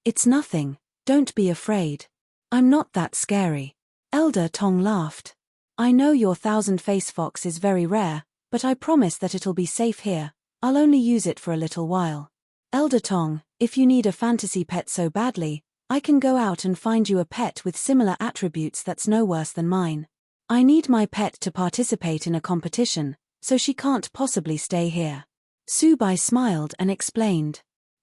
It's nothing, don't be afraid. I'm not that scary. Elder Tong laughed. I know your 1000-face fox is very rare, but I promise that it'll be safe here. I'll only use it for a little while. Elder Tong, if you need a fantasy pet so badly, I can go out and find you a pet with similar attributes that's no worse than mine. I need my pet to participate in a competition, so she can't possibly stay here. Su Bai smiled and explained.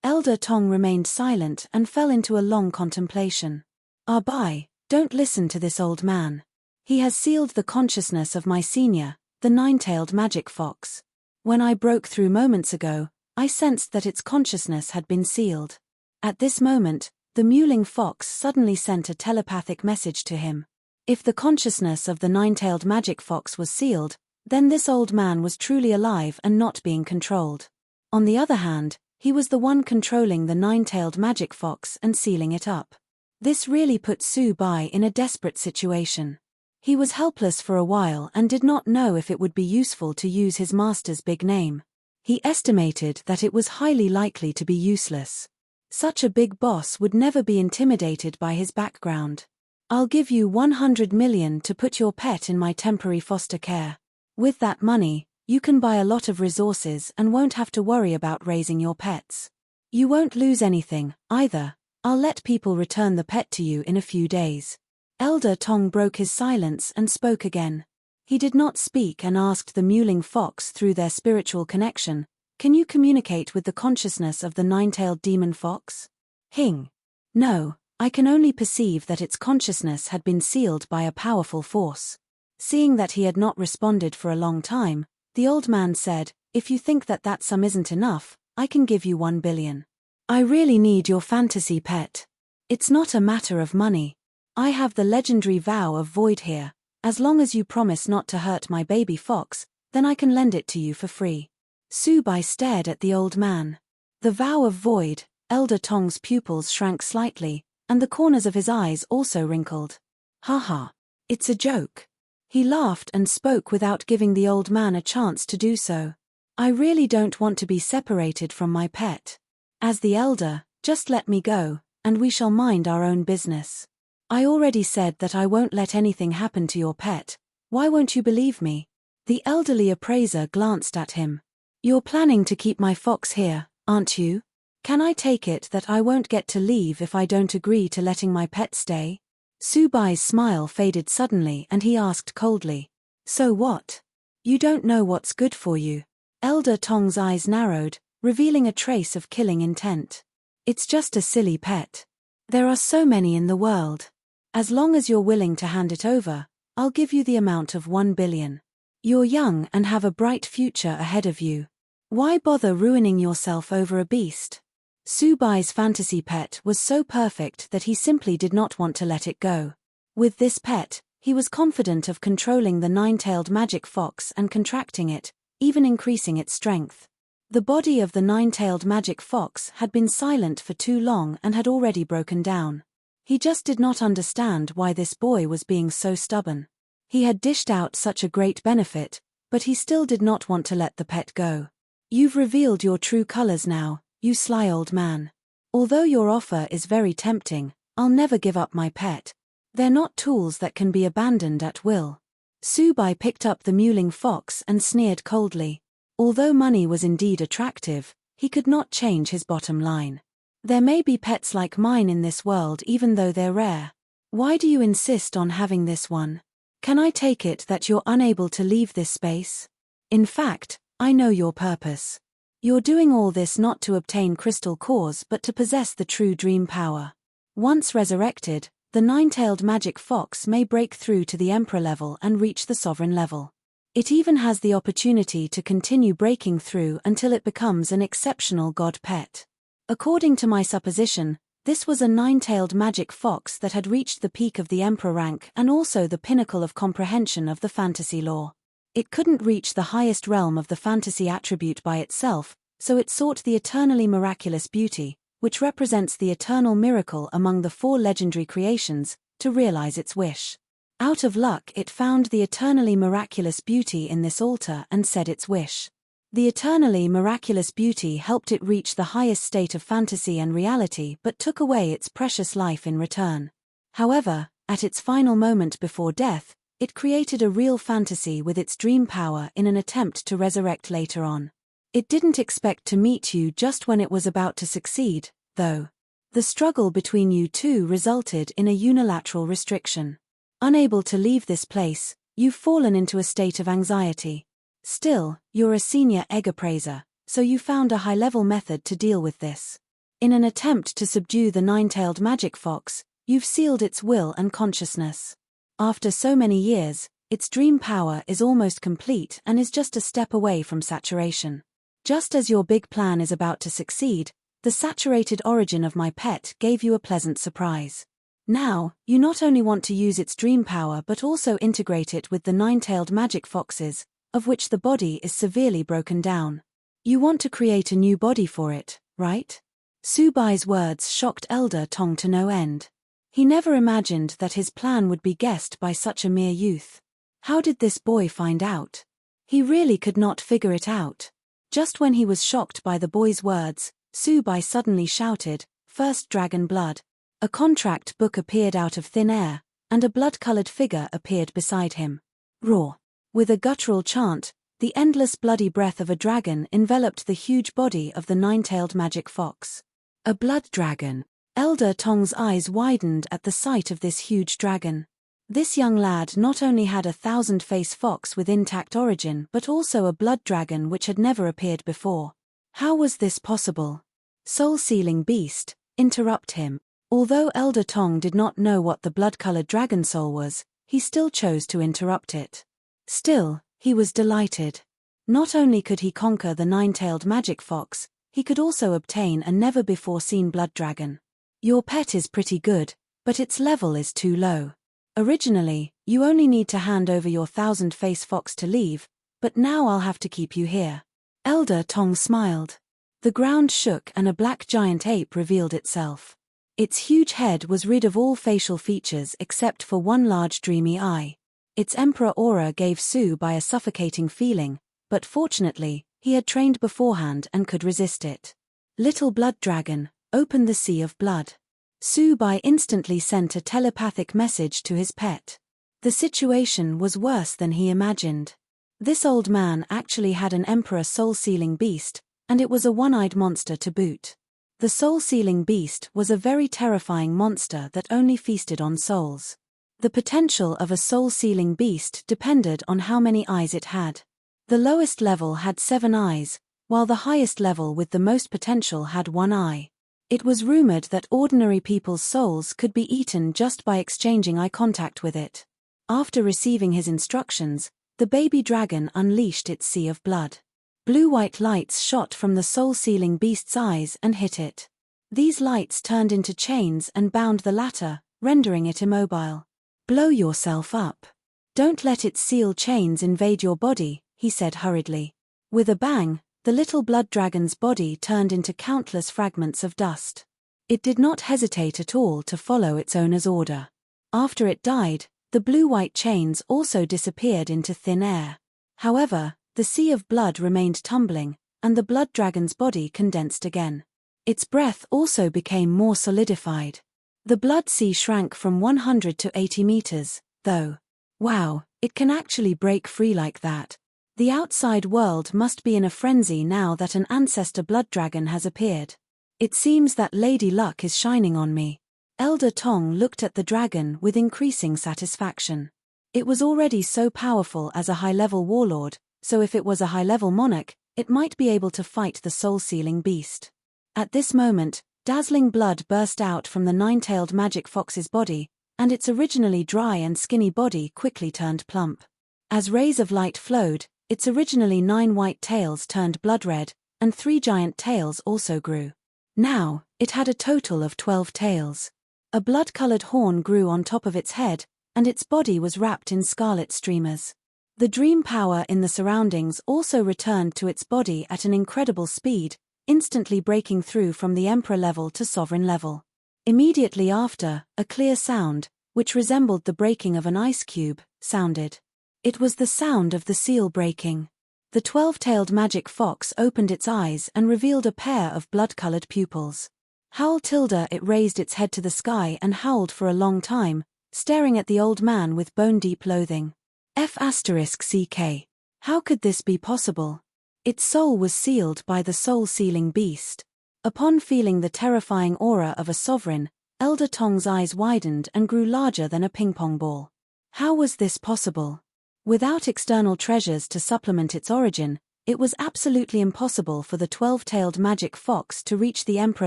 Elder Tong remained silent and fell into a long contemplation. Ah Bai, don't listen to this old man. He has sealed the consciousness of my senior, the nine-tailed magic fox. When I broke through moments ago, I sensed that its consciousness had been sealed. At this moment, the mewling fox suddenly sent a telepathic message to him. If the consciousness of the nine-tailed magic fox was sealed, then this old man was truly alive and not being controlled. On the other hand, he was the one controlling the nine-tailed magic fox and sealing it up. This really put Su Bai in a desperate situation. He was helpless for a while and did not know if it would be useful to use his master's big name. He estimated that it was highly likely to be useless. Such a big boss would never be intimidated by his background. I'll give you 100 million to put your pet in my temporary foster care. With that money, you can buy a lot of resources and won't have to worry about raising your pets. You won't lose anything, either. I'll let people return the pet to you in a few days. Elder Tong broke his silence and spoke again. He did not speak and asked the mewling fox through their spiritual connection, can you communicate with the consciousness of the nine-tailed demon fox? Hing. No, I can only perceive that its consciousness had been sealed by a powerful force. Seeing that he had not responded for a long time, the old man said, if you think that that sum isn't enough, I can give you 1 billion. I really need your fantasy pet. It's not a matter of money. I have the legendary vow of void here. As long as you promise not to hurt my baby fox, then I can lend it to you for free. Su Bai stared at the old man. The vow of void, Elder Tong's pupils shrank slightly, and the corners of his eyes also wrinkled. Haha, it's a joke. He laughed and spoke without giving the old man a chance to do so. I really don't want to be separated from my pet. As the elder, just let me go, and we shall mind our own business. I already said that I won't let anything happen to your pet. Why won't you believe me? The elderly appraiser glanced at him. You're planning to keep my fox here, aren't you? Can I take it that I won't get to leave if I don't agree to letting my pet stay? Su Bai's smile faded suddenly and he asked coldly. So what? You don't know what's good for you. Elder Tong's eyes narrowed, revealing a trace of killing intent. It's just a silly pet. There are so many in the world. As long as you're willing to hand it over, I'll give you the amount of 1 billion. You're young and have a bright future ahead of you. Why bother ruining yourself over a beast? Su Bai's fantasy pet was so perfect that he simply did not want to let it go. With this pet, he was confident of controlling the nine-tailed magic fox and contracting it, even increasing its strength. The body of the nine-tailed magic fox had been silent for too long and had already broken down. He just did not understand why this boy was being so stubborn. He had dished out such a great benefit, but he still did not want to let the pet go. You've revealed your true colors now, you sly old man. Although your offer is very tempting, I'll never give up my pet. They're not tools that can be abandoned at will. Su Bai picked up the mewling fox and sneered coldly. Although money was indeed attractive, he could not change his bottom line. There may be pets like mine in this world even though they're rare. Why do you insist on having this one? Can I take it that you're unable to leave this space? In fact, I know your purpose. You're doing all this not to obtain crystal cores but to possess the true dream power. Once resurrected, the nine-tailed magic fox may break through to the emperor level and reach the sovereign level. It even has the opportunity to continue breaking through until it becomes an exceptional god pet. According to my supposition, this was a nine-tailed magic fox that had reached the peak of the emperor rank and also the pinnacle of comprehension of the fantasy lore. It couldn't reach the highest realm of the fantasy attribute by itself, so it sought the eternally miraculous beauty, which represents the eternal miracle among the 4 legendary creations, to realize its wish. Out of luck it found the eternally miraculous beauty in this altar and said its wish. The eternally miraculous beauty helped it reach the highest state of fantasy and reality but took away its precious life in return. However, at its final moment before death, it created a real fantasy with its dream power in an attempt to resurrect later on. It didn't expect to meet you just when it was about to succeed, though. The struggle between you two resulted in a unilateral restriction. Unable to leave this place, you've fallen into a state of anxiety. Still, you're a senior egg appraiser, so you found a high-level method to deal with this. In an attempt to subdue the nine-tailed magic fox, you've sealed its will and consciousness. After so many years, its dream power is almost complete and is just a step away from saturation. Just as your big plan is about to succeed, the saturated origin of my pet gave you a pleasant surprise. Now, you not only want to use its dream power but also integrate it with the nine-tailed magic foxes, of which the body is severely broken down. You want to create a new body for it, right? Subai's words shocked Elder Tong to no end. He never imagined that his plan would be guessed by such a mere youth. How did this boy find out? He really could not figure it out. Just when he was shocked by the boy's words, Subai suddenly shouted, "First dragon blood." A contract book appeared out of thin air, and a blood-colored figure appeared beside him. Roar! With a guttural chant, the endless bloody breath of a dragon enveloped the huge body of the nine-tailed magic fox. A blood dragon. Elder Tong's eyes widened at the sight of this huge dragon. This young lad not only had a thousand-face fox with intact origin but also a blood dragon which had never appeared before. How was this possible? Soul-sealing beast, interrupt him. Although Elder Tong did not know what the blood-colored dragon soul was, he still chose to interrupt it. Still, he was delighted. Not only could he conquer the nine-tailed magic fox, he could also obtain a never-before-seen blood dragon. Your pet is pretty good, but its level is too low. Originally, you only need to hand over your thousand-face fox to leave, but now I'll have to keep you here. Elder Tong smiled. The ground shook and a black giant ape revealed itself. Its huge head was rid of all facial features except for one large dreamy eye. Its emperor aura gave Subai a suffocating feeling, but fortunately, he had trained beforehand and could resist it. Little blood dragon, open the sea of blood. Subai instantly sent a telepathic message to his pet. The situation was worse than he imagined. This old man actually had an emperor soul-sealing beast, and it was a one-eyed monster to boot. The soul-sealing beast was a very terrifying monster that only feasted on souls. The potential of a soul-sealing beast depended on how many eyes it had. The lowest level had 7 eyes, while the highest level with the most potential had 1 eye. It was rumored that ordinary people's souls could be eaten just by exchanging eye contact with it. After receiving his instructions, the baby dragon unleashed its sea of blood. Blue-white lights shot from the soul-sealing beast's eyes and hit it. These lights turned into chains and bound the latter, rendering it immobile. Blow yourself up. Don't let its seal chains invade your body, he said hurriedly. With a bang, the little blood dragon's body turned into countless fragments of dust. It did not hesitate at all to follow its owner's order. After it died, the blue-white chains also disappeared into thin air. However, the sea of blood remained tumbling, and the blood dragon's body condensed again. Its breath also became more solidified. The blood sea shrank from 100 to 80 meters, though. Wow, it can actually break free like that. The outside world must be in a frenzy now that an ancestor blood dragon has appeared. It seems that Lady Luck is shining on me. Elder Tong looked at the dragon with increasing satisfaction. It was already so powerful as a high-level warlord, so if it was a high-level monarch, it might be able to fight the soul-sealing beast. At this moment, dazzling blood burst out from the nine-tailed magic fox's body, and its originally dry and skinny body quickly turned plump. As rays of light flowed, its originally 9 white tails turned blood-red, and 3 giant tails also grew. Now, it had a total of 12 tails. A blood-colored horn grew on top of its head, and its body was wrapped in scarlet streamers. The dream power in the surroundings also returned to its body at an incredible speed, instantly breaking through from the emperor level to sovereign level. Immediately after, a clear sound, which resembled the breaking of an ice cube, sounded. It was the sound of the seal breaking. The 12-tailed magic fox opened its eyes and revealed a pair of blood-colored pupils. Howl tilde! It raised its head to the sky and howled for a long time, staring at the old man with bone-deep loathing. F***ck. How could this be possible? Its soul was sealed by the soul-sealing beast. Upon feeling the terrifying aura of a sovereign, Elder Tong's eyes widened and grew larger than a ping-pong ball. How was this possible? Without external treasures to supplement its origin, it was absolutely impossible for the 12-tailed magic fox to reach the emperor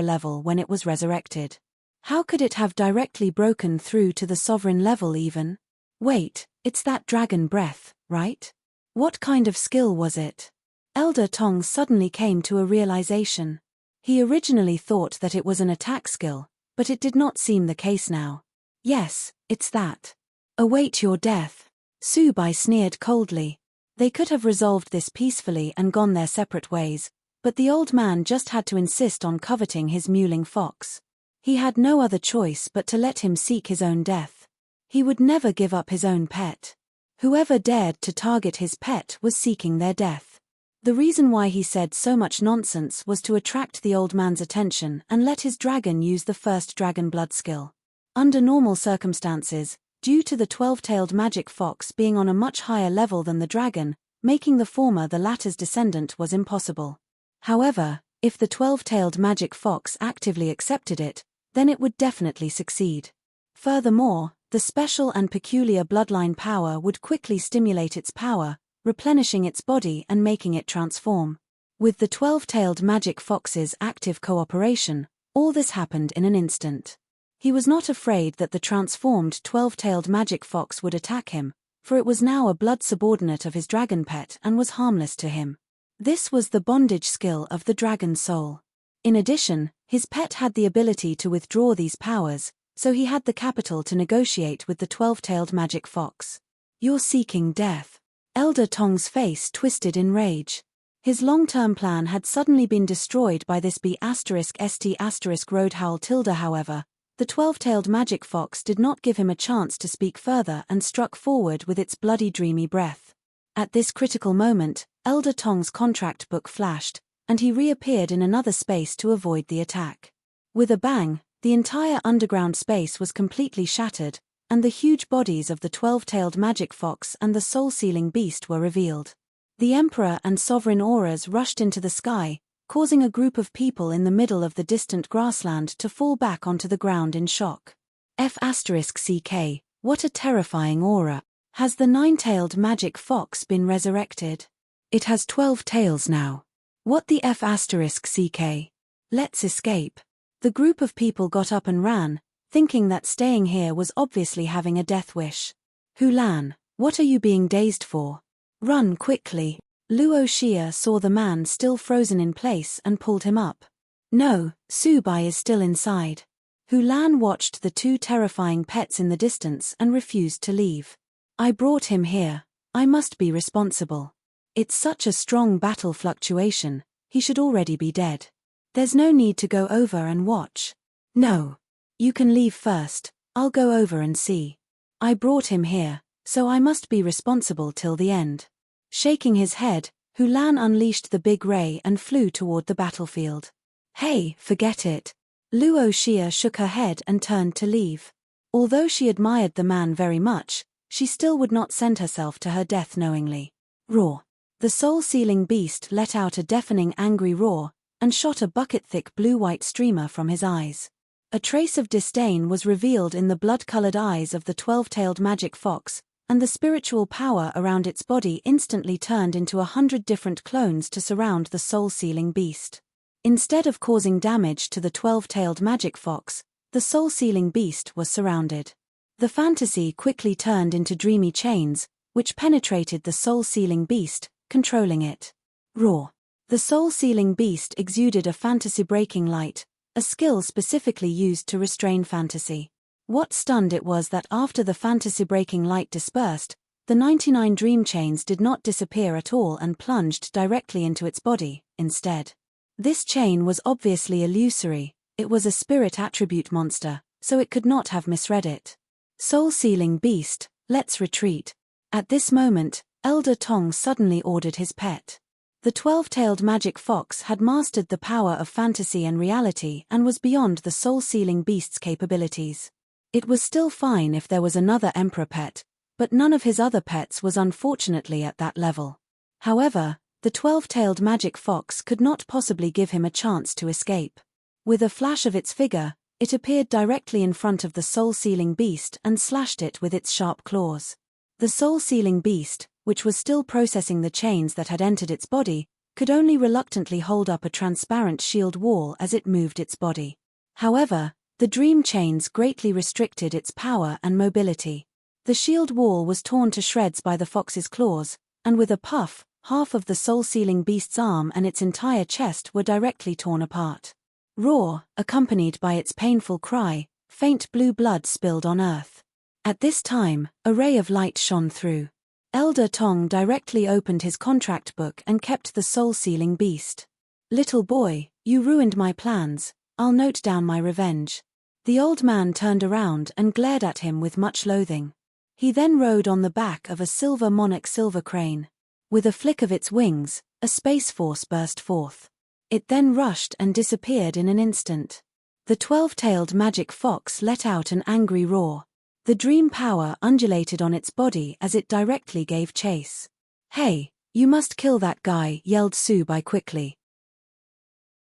level when it was resurrected. How could it have directly broken through to the sovereign level even? Wait, it's that dragon breath, right? What kind of skill was it? Elder Tong suddenly came to a realization. He originally thought that it was an attack skill, but it did not seem the case now. Yes, it's that. Await your death. Passerby sneered coldly. They could have resolved this peacefully and gone their separate ways, but the old man just had to insist on coveting his mewling fox. He had no other choice but to let him seek his own death. He would never give up his own pet. Whoever dared to target his pet was seeking their death. The reason why he said so much nonsense was to attract the old man's attention and let his dragon use the first dragon blood skill. Under normal circumstances, due to the 12-tailed magic fox being on a much higher level than the dragon, making the former the latter's descendant was impossible. However, if the 12-tailed magic fox actively accepted it, then it would definitely succeed. Furthermore, the special and peculiar bloodline power would quickly stimulate its power, replenishing its body and making it transform. With the 12-tailed magic fox's active cooperation, all this happened in an instant. He was not afraid that the transformed 12-tailed magic fox would attack him, for it was now a blood subordinate of his dragon pet and was harmless to him. This was the bondage skill of the dragon soul. In addition, his pet had the ability to withdraw these powers, so he had the capital to negotiate with the 12-tailed magic fox. You're seeking death. Elder Tong's face twisted in rage. His long-term plan had suddenly been destroyed by this B***st* road howl tilde. However, the 12-tailed magic fox did not give him a chance to speak further and struck forward with its bloody dreamy breath. At this critical moment, Elder Tong's contract book flashed, and he reappeared in another space to avoid the attack. With a bang, the entire underground space was completely shattered, and the huge bodies of the 12-tailed magic fox and the soul-sealing beast were revealed. The emperor and sovereign auras rushed into the sky, causing a group of people in the middle of the distant grassland to fall back onto the ground in shock. F***ck, what a terrifying aura. Has the 9-tailed magic fox been resurrected? It has 12 tails now. What the F***ck? Let's escape. The group of people got up and ran, thinking that staying here was obviously having a death wish. Hulan, what are you being dazed for? Run quickly. Luo Xia saw the man still frozen in place and pulled him up. No, Passerby is still inside. Hulan watched the two terrifying pets in the distance and refused to leave. I brought him here. I must be responsible. It's such a strong battle fluctuation, he should already be dead. There's no need to go over and watch. No. You can leave first, I'll go over and see. I brought him here, so I must be responsible till the end. Shaking his head, Hulan unleashed the big ray and flew toward the battlefield. Hey, forget it. Luo Xia shook her head and turned to leave. Although she admired the man very much, she still would not send herself to her death knowingly. Roar. The soul-sealing beast let out a deafening angry roar, and shot a bucket-thick blue-white streamer from his eyes. A trace of disdain was revealed in the blood-colored eyes of the 12-tailed magic fox, and the spiritual power around its body instantly turned into 100 different clones to surround the soul-sealing beast. Instead of causing damage to the 12-tailed magic fox, the soul-sealing beast was surrounded. The fantasy quickly turned into dreamy chains, which penetrated the soul-sealing beast, controlling it. Roar. The soul-sealing beast exuded a fantasy-breaking light, a skill specifically used to restrain fantasy. What stunned it was that after the fantasy-breaking light dispersed, the 99 dream chains did not disappear at all and plunged directly into its body, instead. This chain was obviously illusory, it was a spirit attribute monster, so it could not have misread it. Soul-sealing beast, let's retreat. At this moment, Elder Tong suddenly ordered his pet. The 12-tailed magic fox had mastered the power of fantasy and reality and was beyond the soul-sealing beast's capabilities. It was still fine if there was another emperor pet, but none of his other pets was unfortunately at that level. However, the 12-tailed magic fox could not possibly give him a chance to escape. With a flash of its figure, it appeared directly in front of the soul-sealing beast and slashed it with its sharp claws. The soul-sealing beast, which was still processing the chains that had entered its body, could only reluctantly hold up a transparent shield wall as it moved its body. However, the dream chains greatly restricted its power and mobility. The shield wall was torn to shreds by the fox's claws, and with a puff, half of the soul-sealing beast's arm and its entire chest were directly torn apart. Roar, accompanied by its painful cry, faint blue blood spilled on earth. At this time, a ray of light shone through. Elder Tong directly opened his contract book and kept the soul-sealing beast. "Little boy, you ruined my plans, I'll note down my revenge." The old man turned around and glared at him with much loathing. He then rode on the back of a silver monarch silver crane. With a flick of its wings, a space force burst forth. It then rushed and disappeared in an instant. The 12-tailed magic fox let out an angry roar. The dream power undulated on its body as it directly gave chase. "Hey, you must kill that guy," yelled Subai quickly.